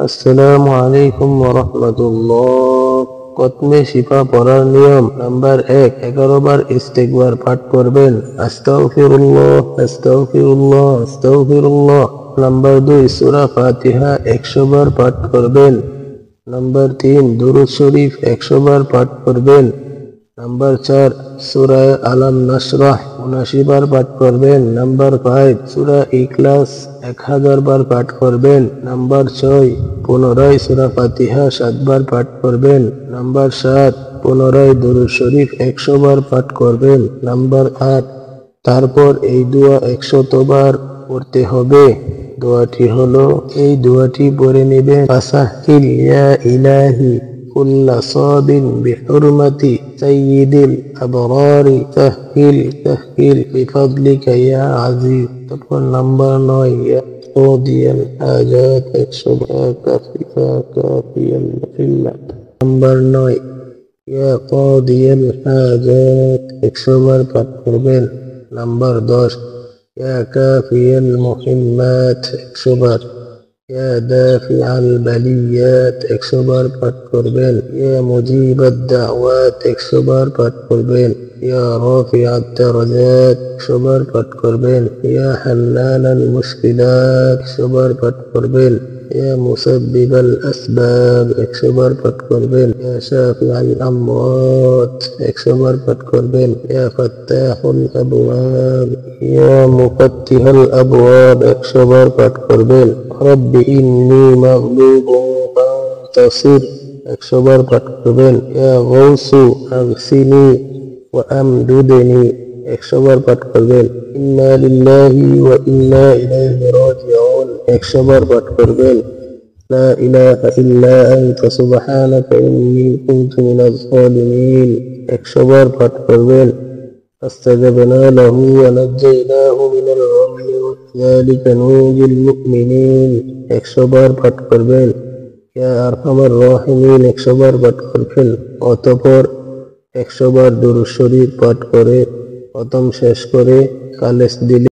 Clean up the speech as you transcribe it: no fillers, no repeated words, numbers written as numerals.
আসসালামু আলাইকুম ওয়া রাহমাতুল্লাহ। খতমে শিফা পড়ার নিয়ম। নাম্বার 1, 11 বার ইস্তিগফার পাঠ করবেন। আস্তাগফিরুল্লাহ আস্তাগফিরুল্লাহ আস্তাগফিরুল্লাহ। নাম্বার 2, সূরা ফাতিহা 100 বার পাঠ করবেন। নাম্বার 3, দুরূদ শরীফ 100 বার পাঠ করবেন। নাম্বার 4, সূরা আলাম নাশরাহ 79 বার পাঠ করবেন। নাম্বার 5, সূরা ইখলাস 1000 বার পাঠ করবেন। নাম্বার 6, পুনরায় সূরা ফাতিহা 7 বার পাঠ করবেন। নাম্বার 7, পুনরায় দুরূদ শরীফ 100 বার পাঠ করবেন। নাম্বার 8, তারপর এই দোয়া 100 বার পড়তে হবে। দোয়াটি হলো, এই দোয়াটি পড়ে নেবেন। ফাসাহিল ইয়া ইলাহি কুল্লা সাবিন বিহুরমাতি সাইয়্যিদিল আবরারি সাহিল সাহিল বিফাদলিকা ইয়া আজিজ। তারপর নাম্বার 9, ইয়া কাদিয়াল হাজাত 100 বার কাফিয়াল মুহিল্লা। নাম্বার 9, ইয়া কাদিয়াল হাজাত 100 বার পাঠ করবেন। নাম্বার 10, ইয়া কাফিয়াল মুহিম্মাত 100 বার। ইয়া দাফিআল বালিয়াত 100 বার পাঠ করবেন। ইয়া মুজিবাদ দাওয়াত 100 বার পাঠ করবেন। ইয়া রাফিআত দারাজাত 100 বার পাঠ করবেন। ইয়া হাল্লালাল মুশকিলাত 100 বার পাঠ করবেন। ইয়া মুসাব্বিবাল আসবাব 100 বার পাঠ করবেন। ইয়া শাফিআল আমওয়াত 100 বার পাঠ করবেন। ইয়া ফাত্তাহুল আবওয়াব, ইয়া মুফাত্তিহাল আবওয়াব 100 বার পাঠ করবেন। রব্বি ইন্নী মাগলুবুন ফান্তাসির 100 বার পাঠ করবেন। ইয়া গাউসু আগসিনি ওয়া আমদুদনি 100 বার পাঠ করবেন। ইন্না লিল্লাহি ওয়া ইন্না ইলাইহি রাজিউন 100 বার পাঠ করবেন। লা ইলাহা ইল্লা আনতা সুবহানাকা ইন্নী কুনতু মিনাজ জালিমিন 100 বার পাঠ করবেন। ফাস্তাজাবনা লাহু ওয়া নাজ্জায়নাহু মিনাল গাম্মি ওয়া কাযালিকা নুনজিল মুমিনিন 100 বার পাঠ করবেন। ইয়া আরহামার রাহিমিন 100 বার পাঠ করবেন। অতঃপর 100 বার দুরূদ শরীফ পাঠ করে খতম শেষ করে খালেস দিলে